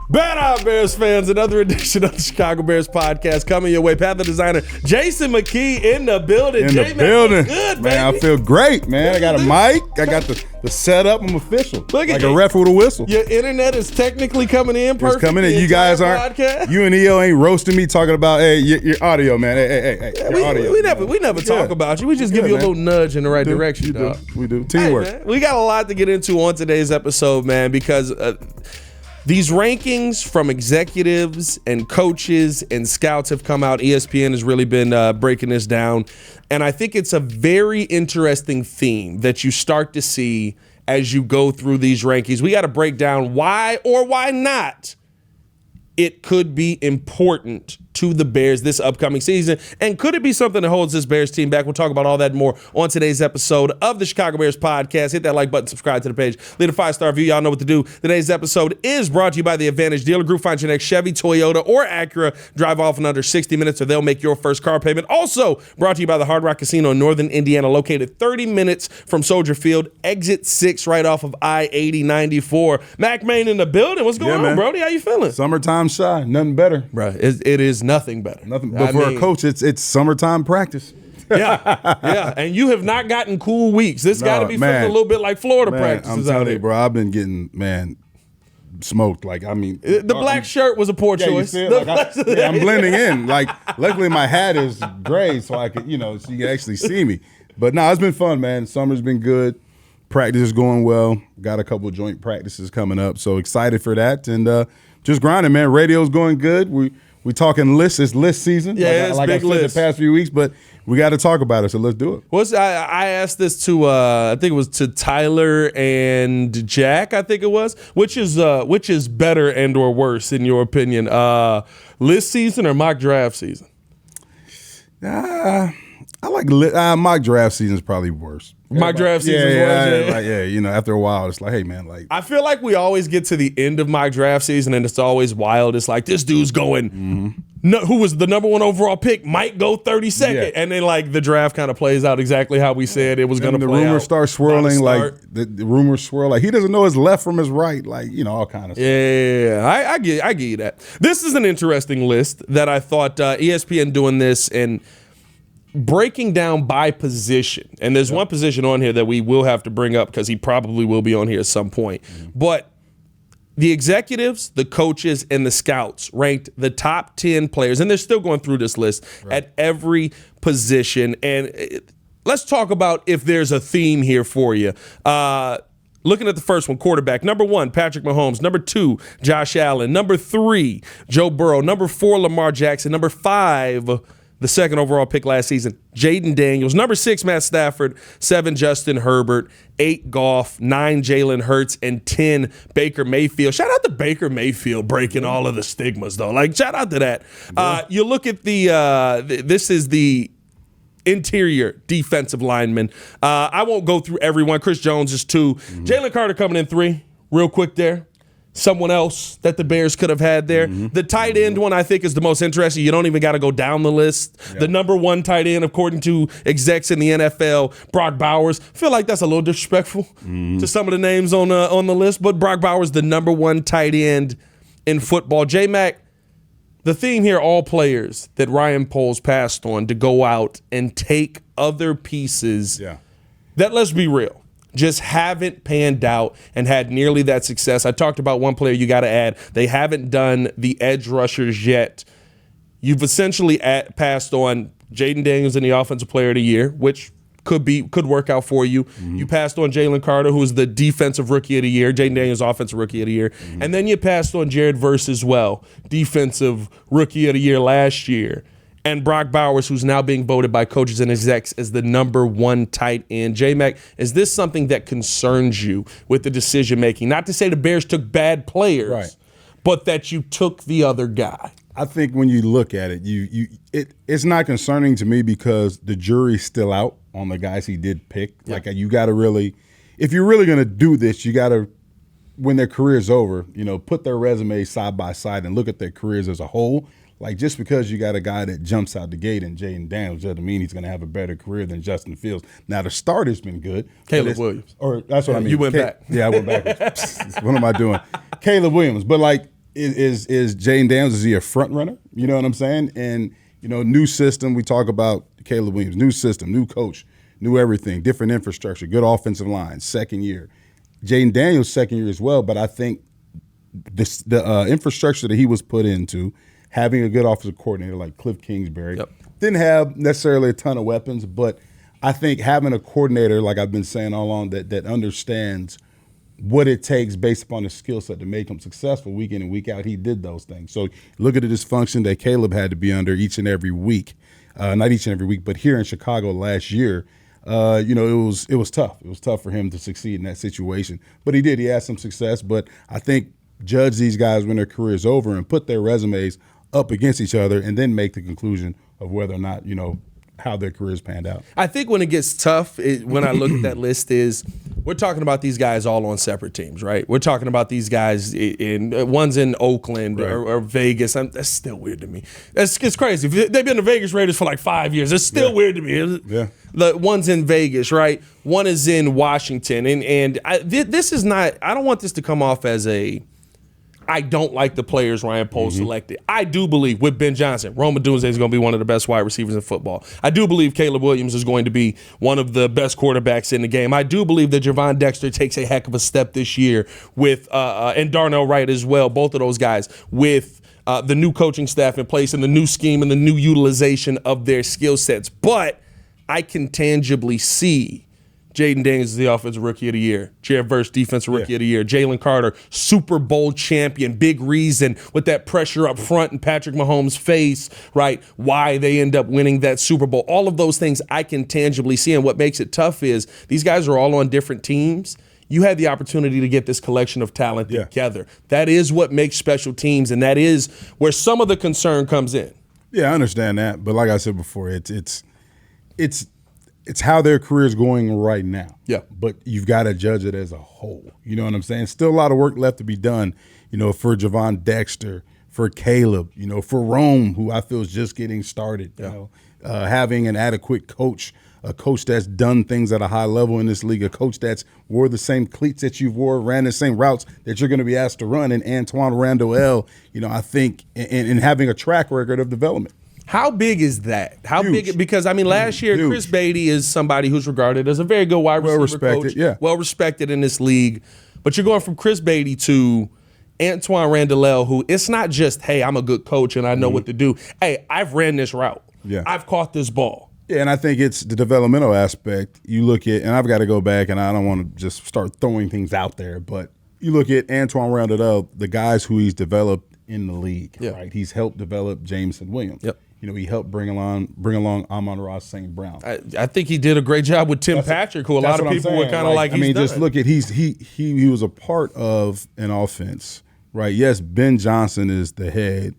Bad Eye Bears fans, another edition of the Chicago Bears podcast coming your way. Pat the Designer, Jason McKie in the building. Good, man. Baby. I feel great, man. I got a mic. I got the setup. I'm official. Look at like a ref with a whistle. Your internet is technically coming in perfect. It's coming in. You guys aren't. Podcast. You and EO ain't roasting me talking about your audio, man. Hey, your audio. We never talk about you. We just give you a little nudge in the right direction, dog. We do. Teamwork. Hey, we got a lot to get into on today's episode, man, because these rankings from executives and coaches and scouts have come out. ESPN has really been breaking this down. And I think it's a very interesting theme that you start to see as you go through these rankings. We got to break down why or why not it could be important to the Bears this upcoming season. And could it be something that holds this Bears team back? We'll talk about all that and more on today's episode of the Chicago Bears podcast. Hit that like button, subscribe to the page, leave a 5-star review. Y'all know what to do. Today's episode is brought to you by the Advantage Dealer Group. Find your next Chevy, Toyota, or Acura. Drive off in under 60 minutes or they'll make your first car payment. Also brought to you by the Hard Rock Casino in Northern Indiana, located 30 minutes from Soldier Field, exit 6 right off of I-80-94. Mac Main in the building. What's going on, Brody? How you feeling? Summertime shy. Nothing better. Bro, it is nothing better. Nothing. But for a coach, it's summertime practice. yeah. And you have not gotten cool weeks. This got to be feeling a little bit like Florida practices. I'm telling you, bro, I've been getting, smoked. The black shirt was a poor choice. I'm blending in. Luckily my hat is gray, so I could, so you can actually see me. But no, it's been fun, man. Summer's been good. Practice is going well. Got a couple joint practices coming up, so excited for that. And just grinding, man. Radio's going good. We talking lists. It's list season. Yeah, it's big list. The past few weeks, but we got to talk about it. So let's do it. I asked this to I think it was to Tyler and Jack. I think it was. Which is better and or worse in your opinion? List season or mock draft season? I like mock draft season is probably worse. Mock draft season is worse. After a while, it's like, hey, man, I feel like we always get to the end of mock draft season and it's always wild. It's like, this dude's going, who was the number 1 overall pick, might go 32nd. Yeah. And then, the draft kind of plays out exactly how we said it was going to play out. The rumors start swirling, the rumors swirl. He doesn't know his left from his right, all kind of stuff. Yeah, I get you that. This is an interesting list that I thought ESPN doing this and breaking down by position, and there's one position on here that we will have to bring up because he probably will be on here at some point. But the executives, the coaches, and the scouts ranked the top 10 players, and they're still going through this list at every position. And let's talk about if there's a theme here for you. Looking at the first one, quarterback. Number 1, Patrick Mahomes. Number 2, Josh Allen. Number 3, Joe Burrow. Number 4, Lamar Jackson. Number 5, the 2nd overall pick last season, Jaden Daniels. Number 6, Matt Stafford. 7, Justin Herbert. 8, Goff. 9, Jalen Hurts. And 10, Baker Mayfield. Shout out to Baker Mayfield breaking all of the stigmas, though. Shout out to that. You look at this is the interior defensive lineman. I won't go through everyone. Chris Jones is 2. Jalen Carter coming in 3. Real quick there. Someone else that the Bears could have had there. The tight end one I think is the most interesting. You don't even got to go down the list. The number 1 tight end, according to execs in the NFL, Brock Bowers. I feel like that's a little disrespectful to some of the names on the list, but Brock Bowers, the number 1 tight end in football. J-Mac, the theme here, all players that Ryan Poles passed on to go out and take other pieces that, let's be real, just haven't panned out and had nearly that success. I talked about one player you got to add. They haven't done the edge rushers yet. You've essentially passed on Jaden Daniels in the Offensive Player of the Year, which could work out for you. You passed on Jalen Carter, who was the Defensive Rookie of the Year. Jaden Daniels, Offensive Rookie of the Year. And then you passed on Jared Verse as well, Defensive Rookie of the Year last year. And Brock Bowers, who's now being voted by coaches and execs as the number 1 tight end. J-Mac, is this something that concerns you with the decision-making? Not to say the Bears took bad players, but that you took the other guy. I think when you look at it, it's not concerning to me because the jury's still out on the guys he did pick. You got to really – if you're really going to do this, you got to, when their career's over, put their resumes side by side and look at their careers as a whole. Just because you got a guy that jumps out the gate in Jaden Daniels doesn't mean he's going to have a better career than Justin Fields. Now, the start has been good. Caleb Williams. Or that's what I mean. You went back. Yeah, I went back. What am I doing? Caleb Williams. But, is Jaden Daniels, is he a front runner? You know what I'm saying? And, new system, we talk about Caleb Williams, new system, new coach, new everything, different infrastructure, good offensive line, second year. Jaden Daniels, second year as well, but I think the infrastructure that he was put into, having a good offensive coordinator like Cliff Kingsbury, didn't have necessarily a ton of weapons, but I think having a coordinator, like I've been saying all along, that understands what it takes based upon his skill set to make him successful week in and week out, he did those things. So look at the dysfunction that Caleb had to be under each and every week. Not each and every week, but here in Chicago last year, it was tough. It was tough for him to succeed in that situation. But he did. He had some success. But I think judge these guys when their career is over and put their resumes up against each other and then make the conclusion of whether or not, how their careers panned out. I think when it gets tough, when I look at that list, is we're talking about these guys all on separate teams, right? We're talking about these guys one's in Oakland or Vegas. That's still weird to me. It's crazy. They've been the Vegas Raiders for like 5 years. It's still weird to me. Yeah. The one's in Vegas, right? One is in Washington, and this is not. I don't want this to come off as I don't like the players Ryan Poles selected. I do believe with Ben Johnson, Rome Odunze is going to be one of the best wide receivers in football. I do believe Caleb Williams is going to be one of the best quarterbacks in the game. I do believe that Javon Dexter takes a heck of a step this year with and Darnell Wright as well, both of those guys, with the new coaching staff in place and the new scheme and the new utilization of their skill sets. But I can tangibly see Jaden Daniels is the Offensive Rookie of the Year. Jared Verse, Defensive Rookie of the Year. Jalen Carter, Super Bowl champion. Big reason with that pressure up front in Patrick Mahomes' face, right? Why they end up winning that Super Bowl. All of those things I can tangibly see. And what makes it tough is these guys are all on different teams. You had the opportunity to get this collection of talent together. That is what makes special teams, and that is where some of the concern comes in. Yeah, I understand that. But like I said before, it's how their career is going right now. Yeah. But you've got to judge it as a whole. You know what I'm saying? Still a lot of work left to be done, for Javon Dexter, for Caleb, for Rome, who I feel is just getting started, having an adequate coach, a coach that's done things at a high level in this league, a coach that's wore the same cleats that you've wore, ran the same routes that you're going to be asked to run, and Antoine Randall, I think, and having a track record of development. How big is that? How Huge. big? Because, last year, Huge. Chris Beatty is somebody who's regarded as a very good wide receiver coach. Well-respected in this league. But you're going from Chris Beatty to Antoine Randall, who it's not just, hey, I'm a good coach and I know what to do. Hey, I've ran this route. Yeah. I've caught this ball. Yeah, and I think it's the developmental aspect. You look at, and I've got to go back, and I don't want to just start throwing things out there, but you look at Antoine Randall, the guys who he's developed in the league, right? He's helped develop Jameson Williams. Yep. He helped bring along Amon-Ra St. Brown. I think he did a great job with Tim Patrick, who a lot of people were kind of like he's done. Just look at he was a part of an offense, right? Yes, Ben Johnson is the head.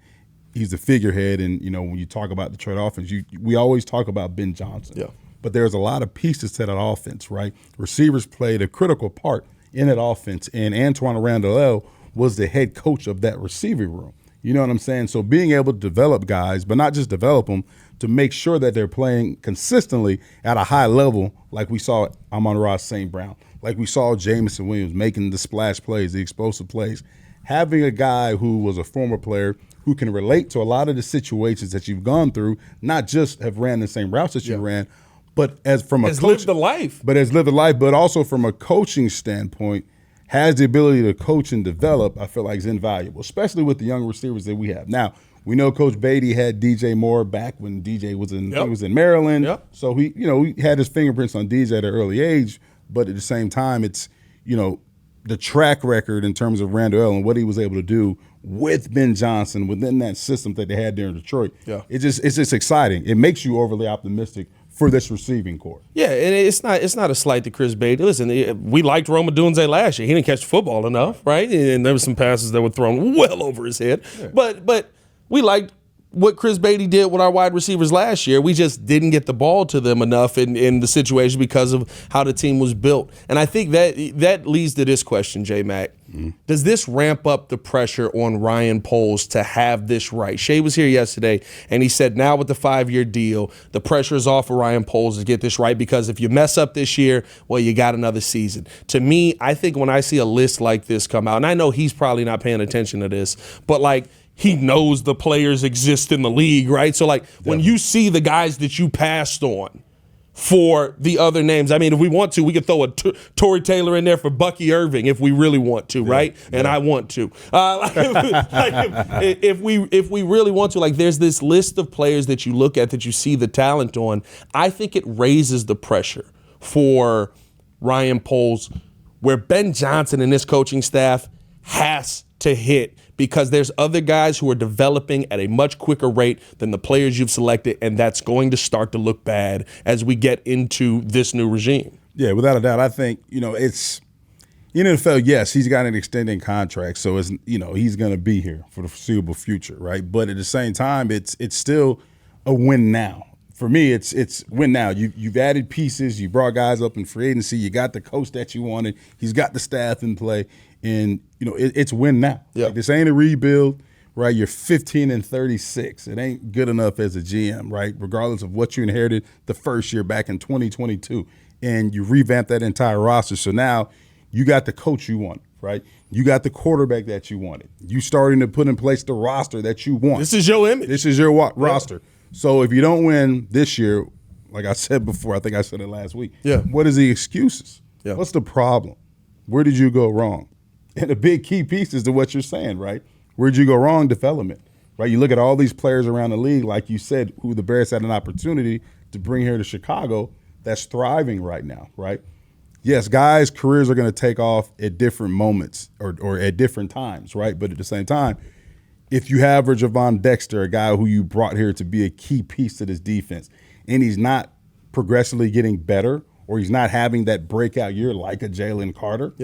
He's the figurehead, and when you talk about the Detroit offense, we always talk about Ben Johnson. Yeah. But there's a lot of pieces to that offense, right? Receivers played a critical part in that offense, and Antoine Randall was the head coach of that receiving room. You know what I'm saying? So being able to develop guys, but not just develop them, to make sure that they're playing consistently at a high level, like we saw Amon-Ra St. Brown, like we saw Jameson Williams making the splash plays, the explosive plays. Having a guy who was a former player who can relate to a lot of the situations that you've gone through, not just have ran the same routes that you ran, but has lived the life. But also from a coaching standpoint, has the ability to coach and develop, I feel like is invaluable, especially with the young receivers that we have. Now, we know Coach Beatty had DJ Moore back when DJ was in Maryland. Yep. So he had his fingerprints on DJ at an early age, but at the same time, it's, the track record in terms of Randall and what he was able to do with Ben Johnson within that system that they had there in Detroit. Yeah. It's just exciting. It makes you overly optimistic for this receiving core. Yeah, and it's not a slight to Chris Beatty. Listen, we liked Rome Odunze last year. He didn't catch the football enough, right? And there were some passes that were thrown well over his head. Yeah. But we liked what Chris Beatty did with our wide receivers last year. We just didn't get the ball to them enough in the situation because of how the team was built. And I think that leads to this question, J-Mac. Does this ramp up the pressure on Ryan Poles to have this right? Shea was here yesterday, and he said now with the 5-year deal, the pressure is off of Ryan Poles to get this right, because if you mess up this year, well, you got another season. To me, I think when I see a list like this come out, and I know he's probably not paying attention to this, but like, he knows the players exist in the league, right? So, like, when you see the guys that you passed on for the other names, I mean, if we want to, we could throw a Torrey Taylor in there for Bucky Irving if we really want to, right? And I want to. If we really want to, like, there's this list of players that you look at that you see the talent on. I think it raises the pressure for Ryan Poles, where Ben Johnson and this coaching staff has to hit, because there's other guys who are developing at a much quicker rate than the players you've selected, and that's going to start to look bad as we get into this new regime. Yeah, without a doubt. I think, it's in the NFL, yes, he's got an extending contract, so it's he's going to be here for the foreseeable future, right? But at the same time, it's still a win now. For me, it's win now. You've added pieces, you brought guys up in free agency, you got the coach that you wanted, he's got the staff in play. And, it's win now. Yeah. Like, this ain't a rebuild, right? You're 15-36. It ain't good enough as a GM, right? Regardless of what you inherited the first year back in 2022. And you revamped that entire roster. So now you got the coach you want, right? You got the quarterback that you wanted. You starting to put in place the roster that you want. This is your image. This is your roster. So if you don't win this year, like I said before, I think I said it last week, what is the excuses? Yeah. What's the problem? Where did you go wrong? And a big key piece is to what you're saying, right? Where'd you go wrong? Development, right? You look at all these players around the league, like you said, who the Bears had an opportunity to bring here to Chicago, that's thriving right now, right? Yes, guys' careers are going to take off at different moments or at different times, right? But at the same time, if you have a Javon Dexter, a guy who you brought here to be a key piece to this defense, and he's not progressively getting better, or he's not having that breakout year like a Jalen Carter,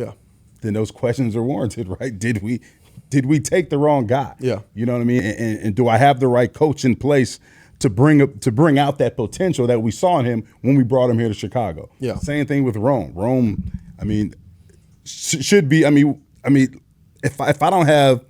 then those questions are warranted, right? Did we take the wrong guy? Yeah. You know what I mean? And do I have the right coach in place to bring out that potential that we saw in him when we brought him here to Chicago? Yeah. Same thing with Rome. Rome, I mean, should be. I mean, if I don't have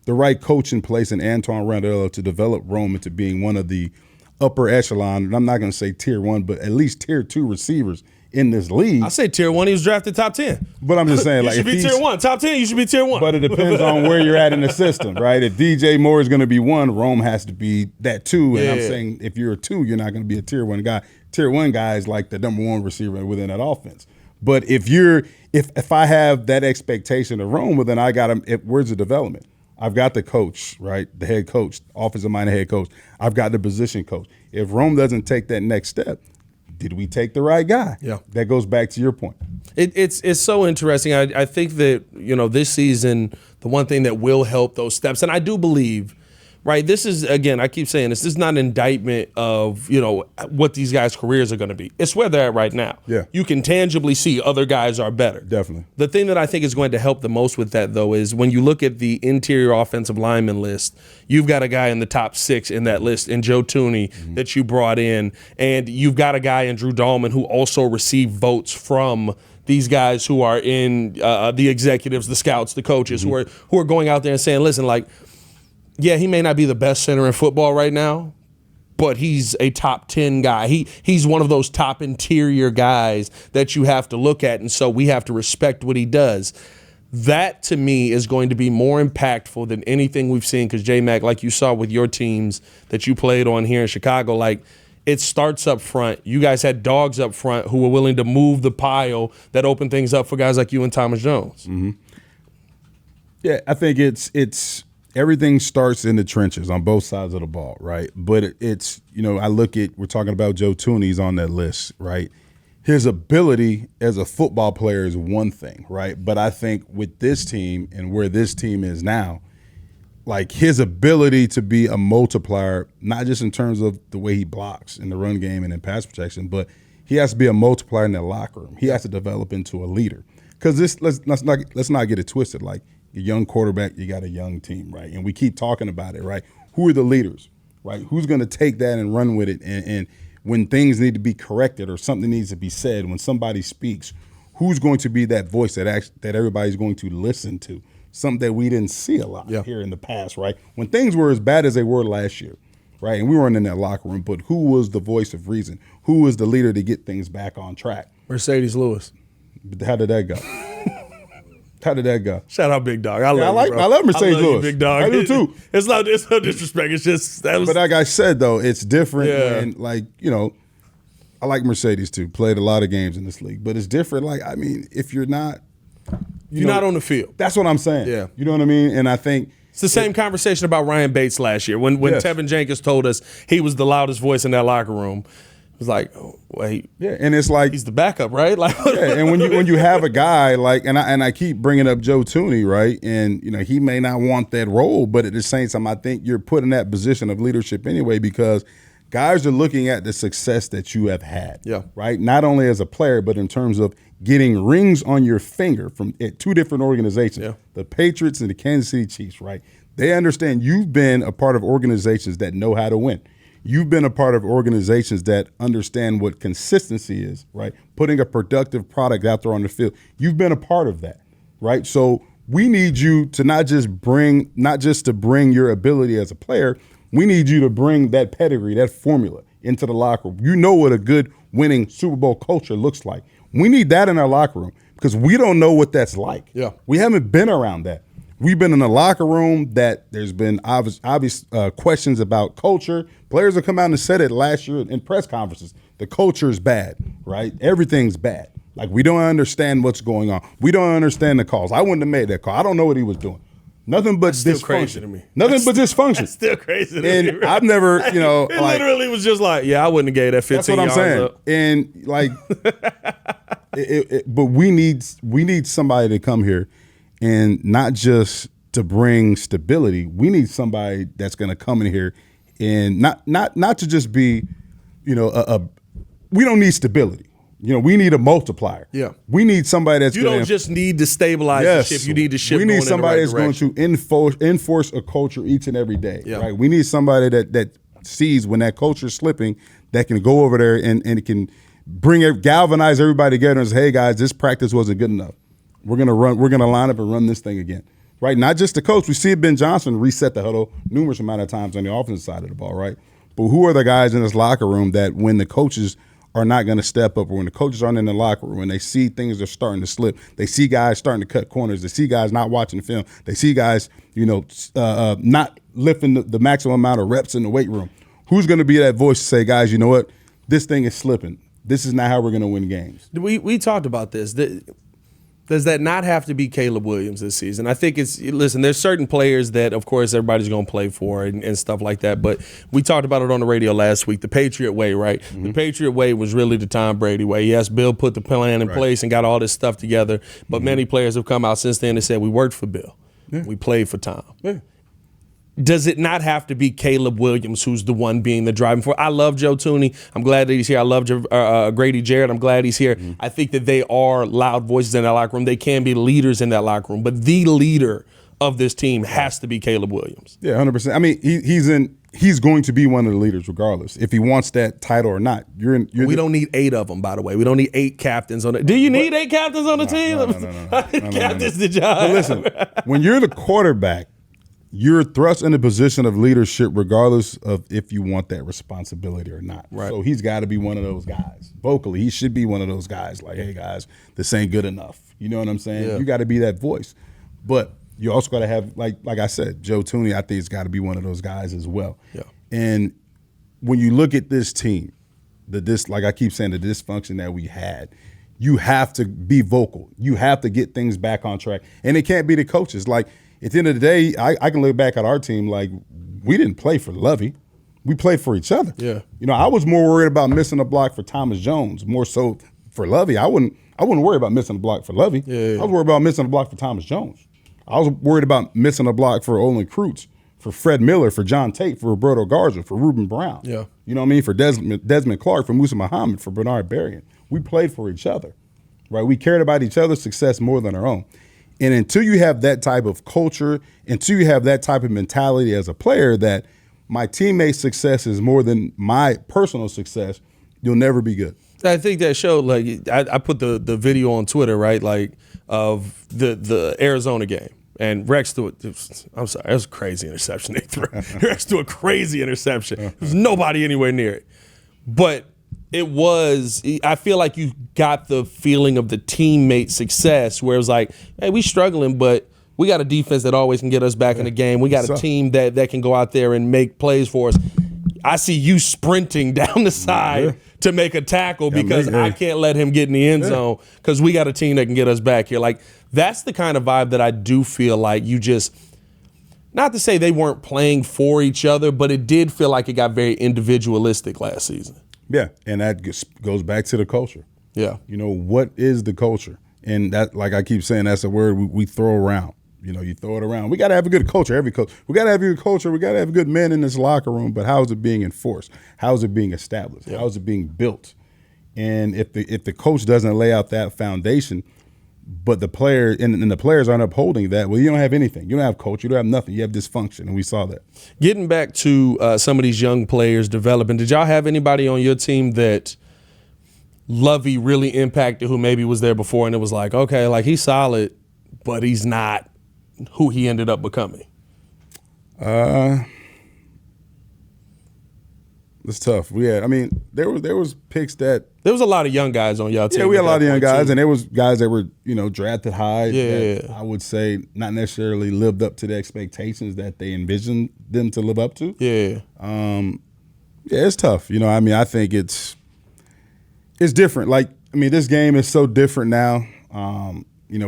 the right coach in place in Antoine Randall to develop Rome into being one of the upper echelon, and I'm not going to say tier 1, but at least tier 2 receivers in this league. I say tier 1, he was drafted top 10. But I'm just saying, like, you should be tier 1. Top 10, you should be tier 1. But it depends on where you're at in the system, right? If DJ Moore is going to be 1, Rome has to be that 2. And I'm saying if you're a 2, you're not going to be a tier 1 guy. Tier 1 guy is like the number 1 receiver within that offense. But if I have that expectation of Rome, well, then I got him. Where's the development? I've got the coach, right? The head coach, offensive-minded head coach. I've got the position coach. If Rome doesn't take that next step, did we take the right guy? Yeah. That goes back to your point. It's so interesting. I think that, this season, the one thing that will help those steps, and I do believe, right, this is, again, I keep saying this is not an indictment of, what these guys' careers are going to be. It's where they're at right now. Yeah. You can tangibly see other guys are better. Definitely. The thing that I think is going to help the most with that, though, is when you look at the interior offensive lineman list, you've got a guy in the top 6 in that list in Joe Tooney that you brought in, and you've got a guy in Drew Dahlman who also received votes from these guys who are in the executives, the scouts, the coaches, who are going out there and saying, listen, like, yeah, he may not be the best center in football right now, but he's a top 10 guy. He's one of those top interior guys that you have to look at, and so we have to respect what he does. That, to me, is going to be more impactful than anything we've seen, because, J-Mac, like you saw with your teams that you played on here in Chicago, like, it starts up front. You guys had Dawgs up front who were willing to move the pile that opened things up for guys like you and Thomas Jones. Mm-hmm. Yeah, I think it's everything starts in the trenches on both sides of the ball, right? But it's, I look at, we're talking about Joe Tooney's on that list, right? His ability as a football player is one thing, right? But I think with this team and where this team is now, like, his ability to be a multiplier, not just in terms of the way he blocks in the run game and in pass protection, but he has to be a multiplier in the locker room. He has to develop into a leader. Because let's not get it twisted. Like, a young quarterback, you got a young team, right? And we keep talking about it, right? Who are the leaders? right? Who's going to take that and run with it? And when things need to be corrected or something needs to be said, when somebody speaks, who's going to be that voice that everybody's going to listen to? Something that we didn't see a lot here in the past, right? When things were as bad as they were last year, right? And we weren't in that locker room, but who was the voice of reason? Who was the leader to get things back on track? Mercedes Lewis. How did that go? How did that go? Shout out Big Dog. I love Mercedes Lewis. Big Dog. I do too. It's no disrespect. It's just that was. But like I said though, it's different. And like, you know, I like Mercedes too. Played a lot of games in this league, but it's different. Like, I mean, if you're not, you're not on the field. That's what I'm saying. Yeah. You know what I mean? And I think it's the same conversation about Ryan Bates last year when Tevin Jenkins told us he was the loudest voice in that locker room. It was like, oh, wait, and it's like he's the backup, right? Like, and when you have a guy like, and I keep bringing up Joe Thuney, right? And you know he may not want that role, but at the same time, I think you're put in that position of leadership anyway because guys are looking at the success that you have had, right? Not only as a player, but in terms of getting rings on your finger from at two different organizations, the Patriots and the Kansas City Chiefs, right? They understand you've been a part of organizations that know how to win. You've been a part of organizations that understand what consistency is, right? Putting a productive product out there on the field. You've been a part of that, right? So we need you to not just to bring your ability as a player. We need you to bring that pedigree, that formula into the locker room. You know what a good winning Super Bowl culture looks like. We need that in our locker room because we don't know what that's like. Yeah. We haven't been around that. We've been in a locker room that there's been obvious questions about culture. Players have come out and said it last year in press conferences. The culture is bad, right? Everything's bad. Like, we don't understand what's going on. We don't understand the calls. I wouldn't have made that call. I don't know what he was doing. Nothing but still dysfunction. Crazy to me. Nothing but dysfunction. That's still crazy to me. And I've never, you know. It literally was just like, I wouldn't have gave that 15 yards. That's what I'm saying. Up. And like, but we need somebody to come here and not just to bring stability. We need somebody that's going to come in here and not to just be, you know, we don't need stability. You know, we need a multiplier. Yeah. We need somebody that's going to. You don't just need to stabilize the ship. You need to ship. We need somebody that's direction. going to enforce a culture each and every day. Yeah. Right. We need somebody that sees when that culture is slipping, that can go over there and it can galvanize everybody together and say, hey guys, this practice wasn't good enough. We're gonna line up and run this thing again. Right. Not just the coach. We see Ben Johnson reset the huddle numerous amount of times on the offensive side of the ball, right? But who are the guys in this locker room that when the coaches are not going to step up, or when the coaches aren't in the locker room, when they see things are starting to slip, they see guys starting to cut corners, they see guys not watching the film, they see guys, you know, not lifting the maximum amount of reps in the weight room. Who's going to be that voice to say, guys, you know what, this thing is slipping. This is not how we're going to win games. We talked about this. Does that not have to be Caleb Williams this season? I think listen, there's certain players that, of course, everybody's going to play for and stuff like that. But we talked about it on the radio last week, the Patriot way, right? Mm-hmm. The Patriot way was really the Tom Brady way. Yes, Bill put the plan in place and got all this stuff together. But many players have come out since then and said, we worked for Bill. Yeah. We played for Tom. Yeah. Does it not have to be Caleb Williams who's the one being the driving force? I love Joe Thuney. I'm glad that he's here. I love Grady Jarrett. I'm glad he's here. Mm-hmm. I think that they are loud voices in that locker room. They can be leaders in that locker room. But the leader of this team has to be Caleb Williams. Yeah, 100%. I mean, he's going to be one of the leaders regardless, if he wants that title or not. We don't need 8 of them, by the way. We don't need 8 captains on it. Do you need 8 captains on the team? No. Captain's the job. But listen, when you're the quarterback, you're thrust in a position of leadership regardless of if you want that responsibility or not. Right. So he's got to be one of those guys. Vocally, he should be one of those guys like, hey, guys, this ain't good enough. You know what I'm saying? Yeah. You got to be that voice. But you also got to have, like I said, Joe Thuney, I think, has got to be one of those guys as well. Yeah. And when you look at this team, like I keep saying, the dysfunction that we had, you have to be vocal. You have to get things back on track. And it can't be the coaches. Like, at the end of the day, I can look back at our team like we didn't play for Lovey. We played for each other. Yeah. You know, I was more worried about missing a block for Thomas Jones, more so for Lovey. I wouldn't worry about missing a block for Lovey. Yeah. I was worried about missing a block for Thomas Jones. I was worried about missing a block for Olin Kreutz, for Fred Miller, for John Tate, for Roberto Garza, for Ruben Brown. Yeah. You know what I mean? For Desmond Clark, for Musa Muhammad, for Bernard Berrien. We played for each other, right? We cared about each other's success more than our own. And until you have that type of culture, until you have that type of mentality as a player that my teammate's success is more than my personal success, you'll never be good. I think that showed, like, I put the video on Twitter, right, like, of the Arizona game. And Rex threw it. I'm sorry, that was a crazy interception they threw. Rex threw a crazy interception. There was nobody anywhere near it. But it was, I feel like you got the feeling of the teammate success where it was like, hey, we struggling, but we got a defense that always can get us back in the game. We got a team that can go out there and make plays for us. I see you sprinting down the side to make a tackle because I can't let him get in the end zone because we got a team that can get us back here. Like, that's the kind of vibe that I do feel like you just, not to say they weren't playing for each other, but it did feel like it got very individualistic last season. Yeah, and that goes back to the culture. Yeah. You know, what is the culture? And that, like I keep saying, that's a word we throw around. You know, you throw it around. We got to have a good culture. Every coach, we got to have a good culture. We got to have good men in this locker room. But how is it being enforced? How is it being established? How is it being built? And if the coach doesn't lay out that foundation, but the player and the players aren't upholding that, well, you don't have anything. You don't have culture. You don't have nothing. You have dysfunction, and we saw that. Getting back to some of these young players developing, did y'all have anybody on your team that Lovey really impacted who maybe was there before and it was like, okay, like he's solid, but he's not who he ended up becoming? It's tough. I mean, there was picks that there was a lot of young guys on y'all team. Yeah, we had a lot of young guys, and there was guys that were drafted high. Yeah, that I would say not necessarily lived up to the expectations that they envisioned them to live up to. Yeah, it's tough. I mean, I think it's different. Like, I mean, this game is so different now.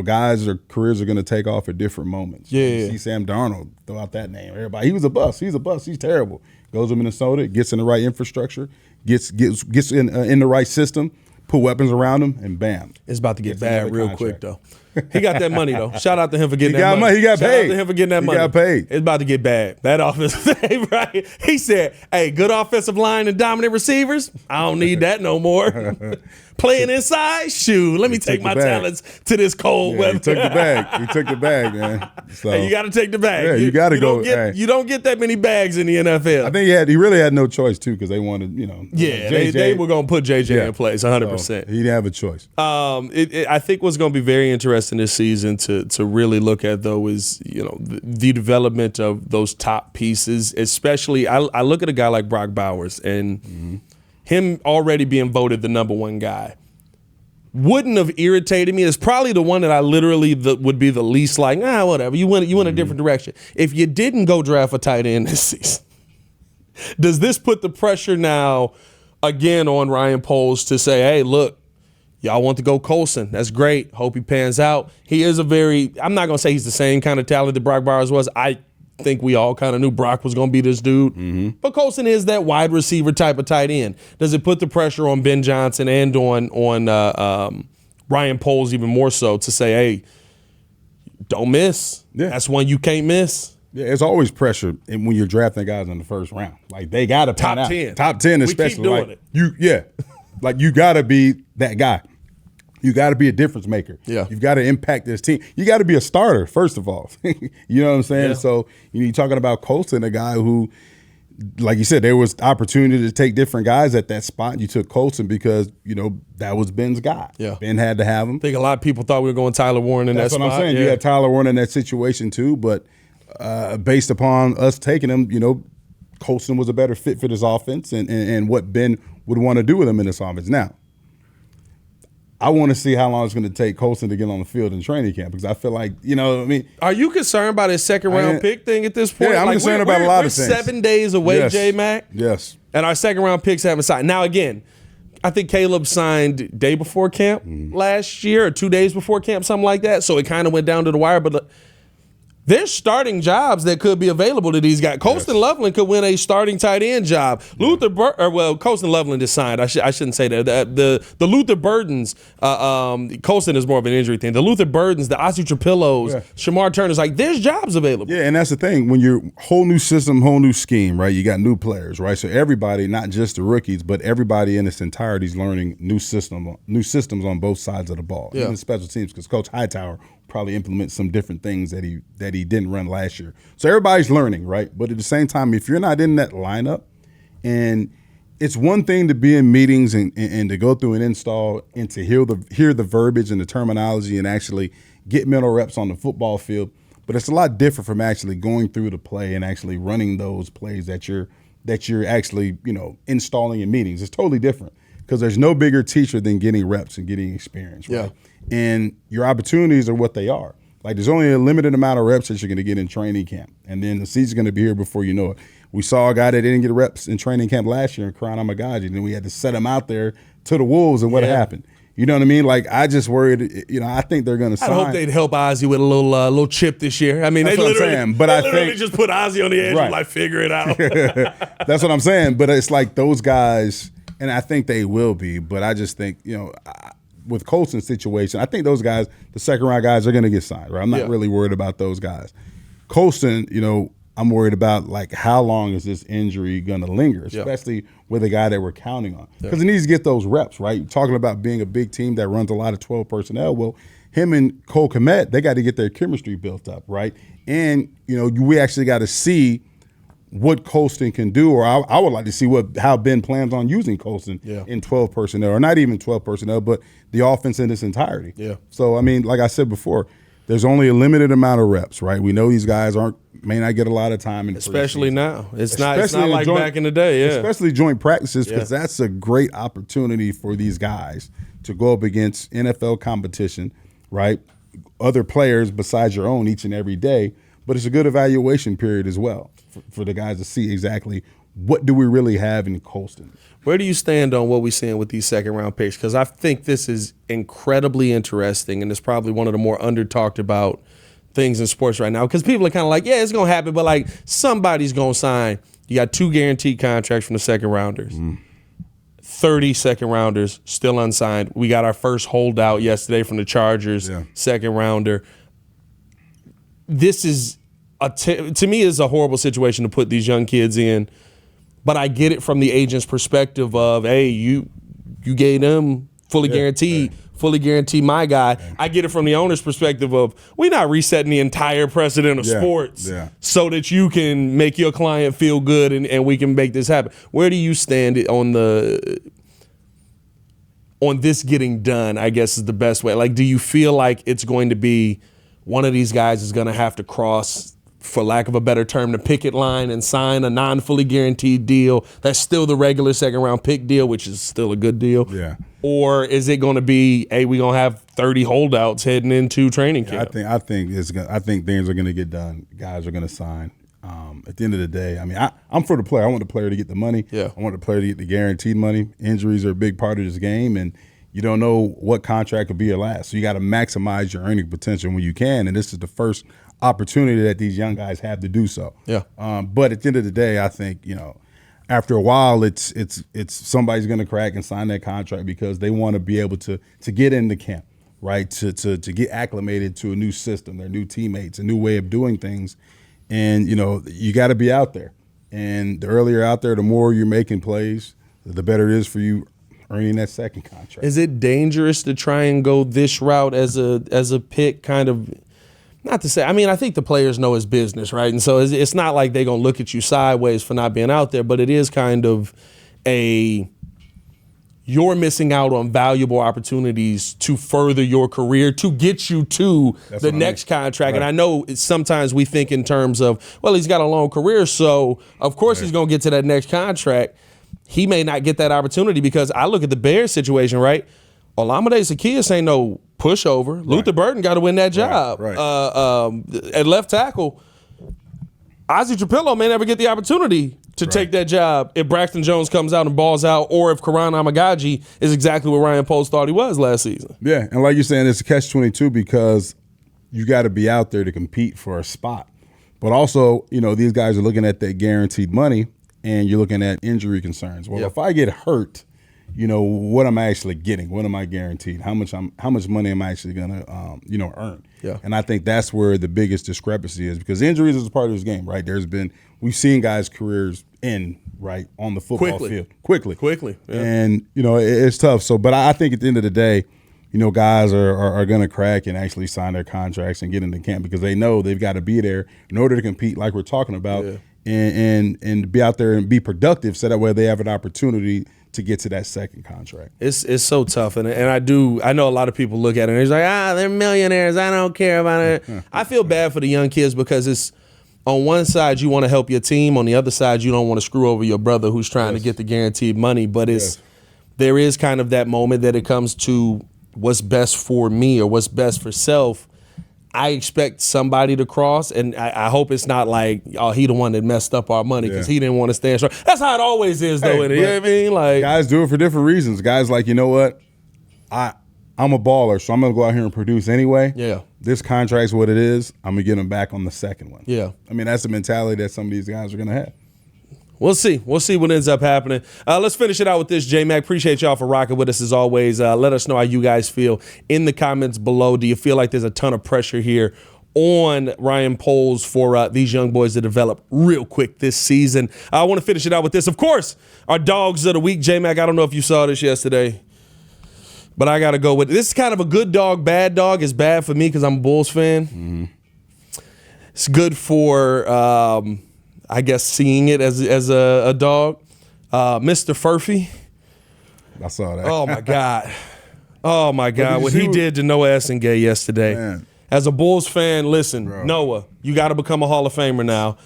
Guys' careers are going to take off at different moments. Yeah. You see Sam Darnold, throw out that name. Everybody, he was a bust. He's a bust. He's terrible. Goes to Minnesota, gets in the right infrastructure, gets in the right system, put weapons around him, and bam. It's about to get bad real quick, though. He got that money, though. Shout out to him for getting that money. He got paid. Shout out to him for getting that money. He got paid. It's about to get bad. That offensive, right? He said, hey, good offensive line and dominant receivers, I don't need that no more. Playing inside, shoot, let me take my talents to this cold weather. He took the bag. He took the bag, man. So, hey, you got to take the bag. Yeah, you got to go. You don't get that many bags in the NFL. I think he really had no choice, too, because they wanted, Yeah, they were going to put JJ in place 100%. So he didn't have a choice. I think what's going to be very interesting this season to really look at, though, is, the development of those top pieces, especially I look at a guy like Brock Bowers and him already being voted the number one guy wouldn't have irritated me. It's probably the one that I literally would be the least like, whatever. You went a different direction. If you didn't go draft a tight end this season, does this put the pressure now again on Ryan Poles to say, hey, look, y'all want to go Colston. That's great. Hope he pans out. He is I'm not going to say he's the same kind of talent that Brock Bowers was. I think we all kind of knew Brock was going to be this dude. But Colston is that wide receiver type of tight end. Does it put the pressure on Ben Johnson and on Ryan Poles even more so to say, hey, don't miss. Yeah. That's one you can't miss. Yeah, it's always pressure when you're drafting guys in the first round. Like, they got to pan out. 10. Top 10 especially. We keep doing it. Like, you got to be that guy. You got to be a difference maker. Yeah. You've got to impact this team. You got to be a starter, first of all. You know what I'm saying? Yeah. So, you're talking about Colston, a guy who, like you said, there was opportunity to take different guys at that spot. You took Colston because, that was Ben's guy. Yeah. Ben had to have him. I think a lot of people thought we were going Tyler Warren in that spot. That's what I'm saying. Yeah. You had Tyler Warren in that situation too, but based upon us taking him, Colston was a better fit for this offense and what Ben would want to do with him in this offense. Now, I want to see how long it's going to take Colston to get on the field in training camp because I feel like, Are you concerned about his second-round pick thing at this point? Yeah, I'm concerned about a lot of things. We're 7 days away, Yes. J-Mac. Yes. And our second-round picks haven't signed. Now, again, I think Caleb signed day before camp last year or 2 days before camp, something like that. So it kind of went down to the wire. But there's starting jobs that could be available to these guys. Colston Loveland could win a starting tight end job. Colston Loveland is signed. I shouldn't say that. The Luther Burdens, Colston is more of an injury thing. The Luther Burdens, the Ozzie Trapillos, Shamar Turner's, like, there's jobs available. Yeah, and that's the thing. When you're whole new system, whole new scheme, right? You got new players, right? So everybody, not just the rookies, but everybody in its entirety is learning new systems on both sides of the ball. Yeah. Even special teams, because Coach Hightower probably implement some different things that he didn't run last year. So everybody's learning, right? But at the same time, if you're not in that lineup, and it's one thing to be in meetings and to go through an install and to hear the verbiage and the terminology and actually get mental reps on the football field, but it's a lot different from actually going through the play and actually running those plays that you're actually, installing in meetings. It's totally different because there's no bigger teacher than getting reps and getting experience, right? Yeah. And your opportunities are what they are. Like, there's only a limited amount of reps that you're going to get in training camp, and then the season's going to be here before you know it. We saw a guy that didn't get reps in training camp last year in Karanamagaji, and then we had to set him out there to the Wolves, and what happened? You know what I mean? Like, I just worried, I think they're going to sign. I hope they'd help Ozzie with a little chip this year. I mean, That's they literally think, just put Ozzie on the edge and figure it out. That's what I'm saying. But it's like those guys, and I think they will be, but I just think, with Colston's situation, I think those guys, the second-round guys, are going to get signed, right? I'm not really worried about those guys. Colston, I'm worried about, like, how long is this injury going to linger, especially with a guy that we're counting on. Because he needs to get those reps, right? You're talking about being a big team that runs a lot of 12 personnel. Well, him and Cole Kmet, they got to get their chemistry built up, right? And, we actually got to see what Colston can do, or I would like to see how Ben plans on using Colston in 12 personnel, or not even 12 personnel, but the offense in its entirety. Yeah. So, I mean, like I said before, there's only a limited amount of reps, right? We know these guys may not get a lot of time in especially now. It's not like back in the day, especially joint practices, because that's a great opportunity for these guys to go up against NFL competition, right? Other players besides your own each and every day, but it's a good evaluation period as well for the guys to see exactly what do we really have in Colston. Where do you stand on what we're seeing with these second-round picks? Because I think this is incredibly interesting, and it's probably one of the more under-talked about things in sports right now. Because people are kind of like, yeah, it's going to happen, but, like, somebody's going to sign. You got 2 guaranteed contracts from the second-rounders. 30 second-rounders still unsigned. We got our first holdout yesterday from the Chargers, second-rounder. This is, to me, is a horrible situation to put these young kids in. But I get it from the agent's perspective of, hey, you gave them fully guaranteed my guy. I get it from the owner's perspective of, we're not resetting the entire precedent of sports so that you can make your client feel good and we can make this happen. Where do you stand on this getting done, I guess is the best way. Like, do you feel like it's going to be one of these guys is going to have to cross, for lack of a better term, the picket line and sign a non-fully guaranteed deal that's still the regular second-round pick deal, which is still a good deal? Yeah. Or is it going to be, hey, we're going to have 30 holdouts heading into training camp? I think things are going to get done. Guys are going to sign. At the end of the day, I mean, I'm for the player. I want the player to get the money. Yeah. I want the player to get the guaranteed money. Injuries are a big part of this game, and you don't know what contract will be your last. So you got to maximize your earning potential when you can, and this is the first opportunity that these young guys have to do so. Yeah. But at the end of the day, I think, after a while, it's somebody's going to crack and sign that contract because they want to be able to get into camp, right? To get acclimated to a new system, their new teammates, a new way of doing things. And, you got to be out there. And the earlier out there, the more you're making plays, the better it is for you earning that second contract. Is it dangerous to try and go this route as a pick, kind of? Not to say, I mean, I think the players know his business, right? And so it's not like they're going to look at you sideways for not being out there, but it is kind of you're missing out on valuable opportunities to further your career, to get you to the next contract. Right. And I know sometimes we think in terms of, well, he's got a long career, so of course he's going to get to that next contract. He may not get that opportunity because I look at the Bears situation, right? Olamide Zaccheaus ain't no pushover. Right. Luther Burden got to win that job. Right. At left tackle, Ozzie Trapillo may never get the opportunity to take that job if Braxton Jones comes out and balls out, or if Karanamagaji is exactly what Ryan Poles thought he was last season. Yeah, and like you're saying, it's a catch-22 because you got to be out there to compete for a spot. But also, these guys are looking at that guaranteed money, and you're looking at injury concerns. Well, if I get hurt, what am I actually getting? What am I guaranteed? How much money am I actually going to, earn? Yeah. And I think that's where the biggest discrepancy is, because injuries is a part of this game, right? We've seen guys' careers end, right, on the football field quickly. Yeah. And, it's tough. So, but I think at the end of the day, guys are going to crack and actually sign their contracts and get into camp because they know they've got to be there in order to compete like we're talking about and be out there and be productive so that way they have an opportunity to get to that second contract. It's so tough. And I know a lot of people look at it and it's like, they're millionaires. I don't care about it. I feel bad for the young kids because it's on one side you want to help your team. On the other side, you don't want to screw over your brother who's trying to get the guaranteed money. But there is kind of that moment that it comes to what's best for me or what's best for self. I expect somebody to cross, and I hope it's not like, he the one that messed up our money because he didn't want to stand strong. That's how it always is, though. You know what I mean? Like, guys do it for different reasons. Guys like, you know what? I'm a baller, so I'm going to go out here and produce anyway. Yeah. This contract's what it is. I'm going to get them back on the second one. Yeah. I mean, that's the mentality that some of these guys are going to have. We'll see. We'll see what ends up happening. Let's finish it out with this, J-Mac. Appreciate y'all for rocking with us as always. Let us know how you guys feel in the comments below. Do you feel like there's a ton of pressure here on Ryan Poles for these young boys to develop real quick this season? I want to finish it out with this. Of course, our Dogs of the week. J-Mac, I don't know if you saw this yesterday, but I got to go with it. This is kind of a good dog, bad dog. It's bad for me because I'm a Bulls fan. Mm-hmm. It's good for... I guess seeing it as a dog, Mr. Furphy. I saw that. Oh my God, what he did to Noah Essengay yesterday. Man. As a Bulls fan, listen, Noah, you got to become a Hall of Famer now.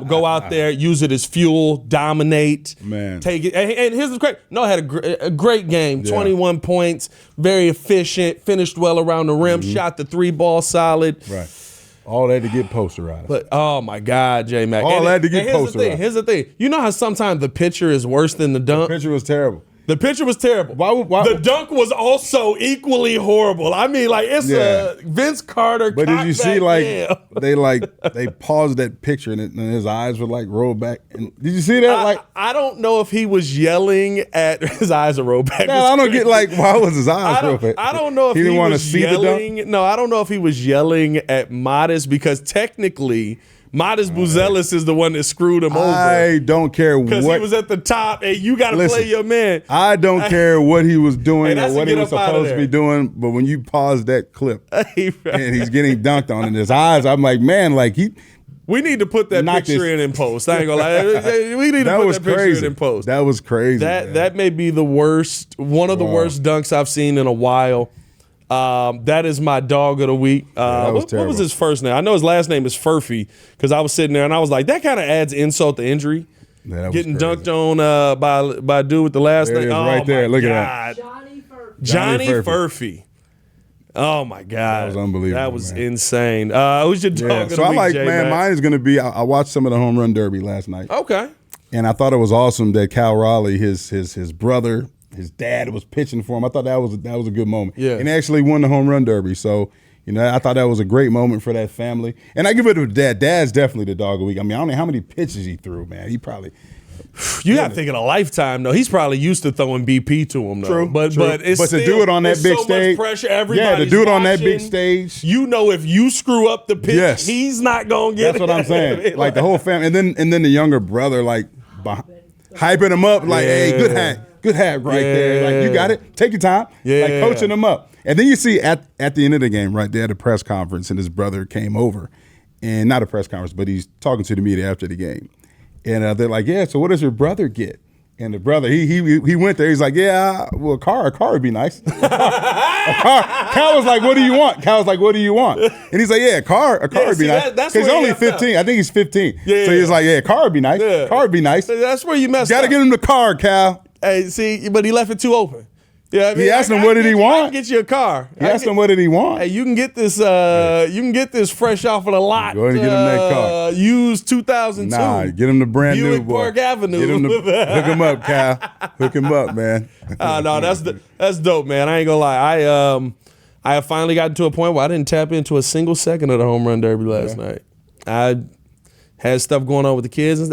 Go out there, use it as fuel, dominate, take it. And here's the great. Noah had a great game, 21 points, very efficient, finished well around the rim, shot the 3-ball solid. Right. All that to get posterized. But, oh, my God, J-Mac. All that to get posterized. Here's the thing. You know how sometimes the picture is worse than the dunk? The picture was terrible. The picture was terrible. Why? The dunk was also equally horrible. I mean, like, it's a Vince Carter. But did you see, they paused that picture and his eyes were like rolled back? And did you see that? I don't know if he was yelling at his eyes are rolled back. No, I don't get why was his eyes rolled back? I don't know if he didn't want to see the dunk. No, I don't know if he was yelling at Modest because technically. Modest Buzelis is the one that screwed him over. I don't care what. Because he was at the top, and you got to play your man. I don't care what he was doing or what he was supposed to be doing, but when you pause that clip and he's getting dunked on in his eyes, I'm like, man, we need to put that picture in post. I ain't gonna lie. We need to put that picture in post. That was crazy. That may be the worst, one of the worst dunks I've seen in a while. That is my dog of the week. What was his first name? I know his last name is Furphy because I was sitting there and I was like, that kind of adds insult to injury. Getting dunked on by a dude with the last name. Right there. Look at that. Johnny Furphy. Oh my God. That was unbelievable. That was insane. Who's your dog of the week, I'm like, J-Mac? mine is going to be, I watched some of the home run derby last night. Okay. And I thought it was awesome that Cal Raleigh, his brother, his dad was pitching for him. I thought that was a good moment. Yeah. And he actually won the home run derby. So, I thought that was a great moment for that family. And I give it to Dad. Dad's definitely the dog of the week. I mean, I don't know how many pitches he threw, man. He probably. You got to think in a lifetime, though. He's probably used to throwing BP to him, though. True. But to do it on that big stage. So much pressure. Everybody's to do it on that watching. big stage. If you screw up the pitch, he's not going to get it. That's what I'm saying. Like the whole family. And then the younger brother, hyping him up, hey, good hat right there. You got it. Take your time. Coaching him up. And then you see at the end of the game, right there at a press conference, and his brother came over. And not a press conference, but he's talking to the media after the game. And they're like, so what does your brother get? And the brother, he went there. He's like, a car would be nice. A car. Cal was like, what do you want? Cal was like, what do you want? And he's like, a car would be nice. Because he's only 15. I think he's 15. So he's like, a car would be nice. Yeah. Car would be nice. That's where you messed up. Got to get him the car, Cal. Hey, see, but he left it too open. Yeah, he asked him what did he want. I can get you a car. He asked him what did he want. Hey, you can get this. You can get this fresh off of the lot. Go ahead and get him that car. Used 2002. Nah, get him the brand Buick new boy. Park Avenue. Hook him up, Cal. Hook him up, man. No, that's dope, man. I ain't gonna lie. I have finally gotten to a point where I didn't tap into a single second of the home run derby last night. I had stuff going on with the kids.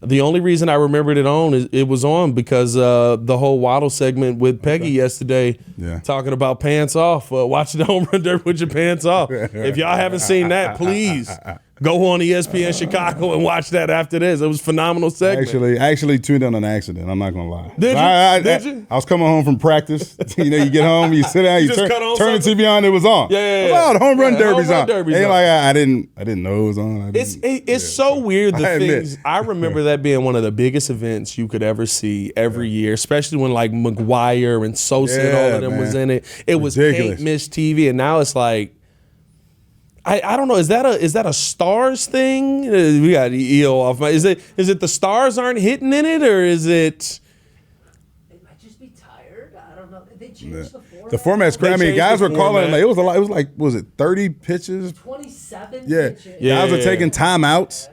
The only reason I remembered it was on because the whole Waddle segment with Peggy yesterday talking about pants off, watching the home run derby with your pants off. If y'all haven't seen that, please Go on ESPN Chicago and watch that after this. It was a phenomenal segment. I actually tuned in on accident. I'm not gonna lie. Did you? Did you? I was coming home from practice. You get home, you sit down, you turn the TV on. It was on. Yeah. The home run derby's on. Derby's on. Like I didn't know it was on. It's so weird. The things I remember that being one of the biggest events you could ever see every year, especially when like McGuire and Sosa and all of them was in it. It was can't miss TV, and now it's like. I don't know. Is that a Stars thing? We got EO off. Is it the Stars aren't hitting in it, or is it? They might just be tired. I don't know. They changed the format. The format's crazy. I mean, guys were calling like it was a lot. It was like was it 30 pitches? 27 pitches. Yeah. Guys were taking timeouts.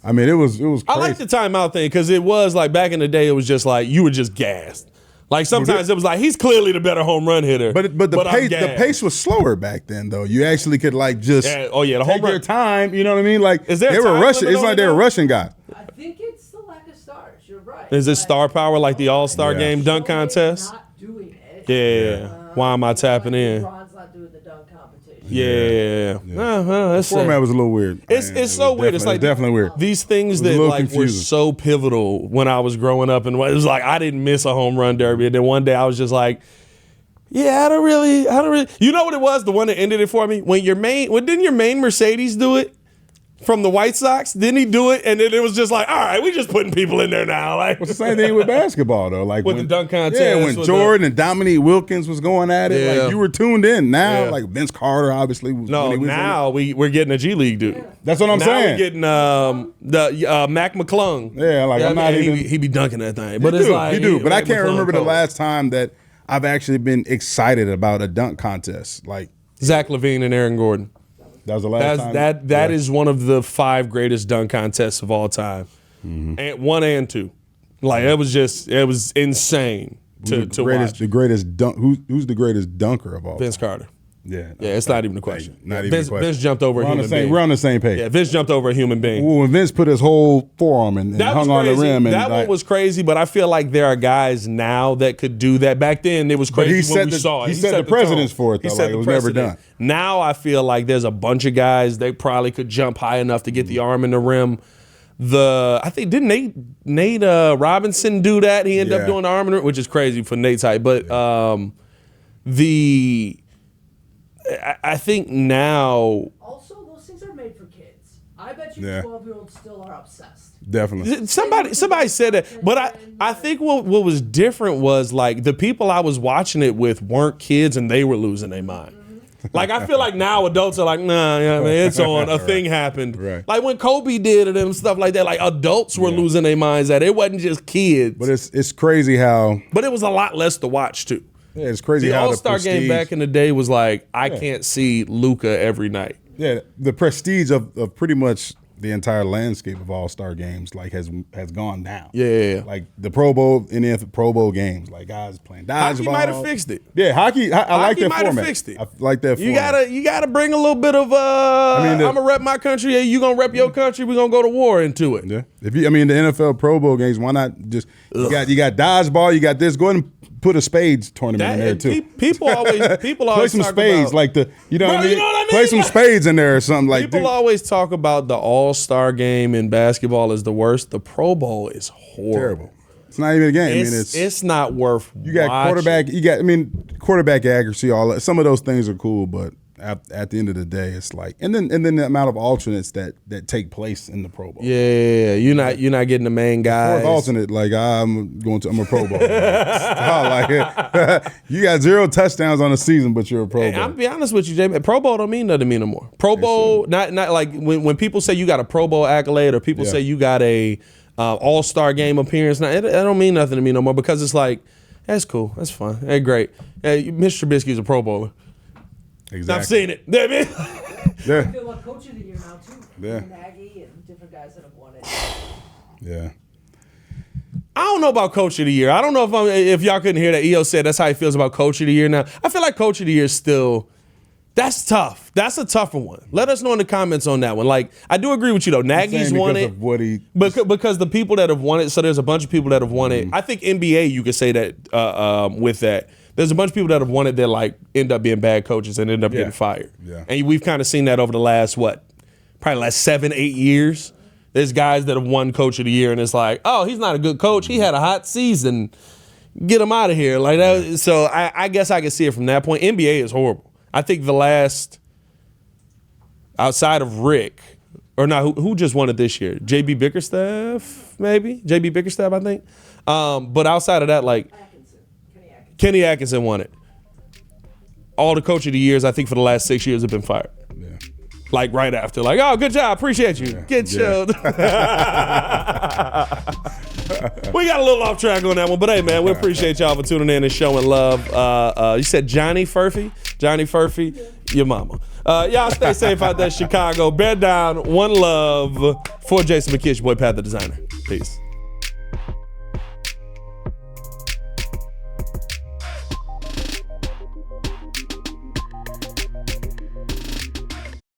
I mean, it was crazy. I like the timeout thing because it was like back in the day. It was just like you were just gassed. Like sometimes it was like he's clearly the better home run hitter. But the pace was slower back then though. You actually could like just the home take run. your time. You know what I mean? Like is there they were rushing. It's like they were rushing guys. I think it's the lack of stars. You're right. Is it star power like the All-Star game dunk contest? Not doing it. Yeah. Why am I tapping in? LeBron's not doing the dunk competition. Yeah. The format was a little weird. It's so weird. It's like definitely weird. These things that like were so pivotal when I was growing up, and it was like I didn't miss a home run derby, and then one day I was just like, yeah, I don't really. You know what it was? The one that ended it for me didn't your main Mercedes do it? From the White Sox, didn't he do it? And then it was just like, all right, we just putting people in there now. Like, it's the same thing with basketball though. Like with the dunk contest. Yeah, when Jordan and Dominique Wilkins was going at it, like you were tuned in. Now, like Vince Carter, obviously. We're getting a G League dude. That's what I'm saying. We're getting the Mac McClung. Yeah, like I'm not even. He be dunking that thing, but it's like he do. But I can't remember the last time that I've actually been excited about a dunk contest. Like Zach LaVine and Aaron Gordon. That was the last time. That is one of the 5 greatest dunk contests of all time, and 1 and 2. Like it was insane to watch. The greatest dunk. Who's the greatest dunker of all? Vince time? Carter. Yeah, it's not even a question. Vince jumped over a human being. We're on the same page. Yeah, Vince jumped over a human being. Well, when Vince put his whole forearm and hung on the rim. And that one was crazy, but I feel like there are guys now that could do that. Back then, it was crazy when we saw it. He set the precedence for it, though. Like, it was never done. Now I feel like there's a bunch of guys they probably could jump high enough to get the arm in the rim. I think didn't Nate Robinson do that? He ended up doing the arm in the rim, which is crazy for Nate's height. But I think now. Also, those things are made for kids. I bet you 12-year-olds still are obsessed. Definitely. Somebody said that, but I think what was different was like the people I was watching it with weren't kids and they were losing their mind. Like I feel like now adults are like, nah, I mean, it's on. A thing happened. Right. Like when Kobe did it and stuff like that. Like adults were losing their minds at it. It wasn't just kids. But it's crazy how. But it was a lot less to watch too. Yeah, it's crazy how the All-Star game back in the day was like, I can't see Luka every night. Yeah, the prestige of pretty much the entire landscape of All-Star games like has gone down. Yeah. Like the Pro Bowl and the Pro Bowl games, like guys playing dodgeball. Hockey might have fixed it. Yeah, hockey. I like that might format. Have fixed it. I like that format. You gotta bring a little bit of I'm gonna rep my country. Hey, you gonna rep your country? We gonna go to war into it. Yeah. The NFL Pro Bowl games. Why not just you got dodgeball? You got this. Go ahead and put a spades tournament in there too. People always play some talk spades about, like you know what I mean? mean? Play some spades in there or something like. People always talk about the All-Star game in basketball is the worst. The Pro Bowl is horrible. Terrible. It's not even a game. It's not worth. You got quarterback. You got quarterback accuracy. All that. Some of those things are cool, but at the end of the day, it's like, and then the amount of alternates that take place in the Pro Bowl. Yeah, you're not getting the main guys. Fourth alternate, like I'm a Pro Bowl. Like you got 0 touchdowns on the season, but you're a Pro Bowl. I'll be honest with you, Jay. Pro Bowl don't mean nothing to me no more. Pro Bowl, not like when people say you got a Pro Bowl accolade or people say you got a All-Star game appearance. Now it don't mean nothing to me no more because it's like that's cool, that's fun, hey, great. Mr. Trubisky's a Pro Bowler. Exactly. I've seen it. I feel like Coach of the Year now too. Yeah. Nagy and different guys that have won it. Yeah. I don't know about Coach of the Year. I don't know if y'all couldn't hear that. EO said that's how he feels about Coach of the Year now. I feel like Coach of the Year is still. That's tough. That's a tougher one. Let us know in the comments on that one. Like, I do agree with you though. Nagy's won it because the people that have won it. So there's a bunch of people that have won it. I think NBA you could say that with that. There's a bunch of people that have won it that like end up being bad coaches and end up getting fired. Yeah. And we've kind of seen that over the last probably last 7-8 years. There's guys that have won Coach of the Year, and it's like, oh, he's not a good coach. He had a hot season. Get him out of here. Like that. So I guess I can see it from that point. NBA is horrible. I think the last, outside of Rick, or not, who just won it this year? JB Bickerstaff, maybe? JB Bickerstaff, I think. But outside of that, like, Kenny Atkinson won it. All the Coach of the Years, I think, for the last 6 years have been fired. Yeah. Like right after, like, oh, good job, appreciate you. Get showed. We got a little off track on that one, but hey, man, we appreciate y'all for tuning in and showing love. You said Johnny Furphy? Johnny Furphy, your mama. Y'all stay safe out there, Chicago. Bear down, one love for Jason McKie, your boy Pat the Designer. Peace.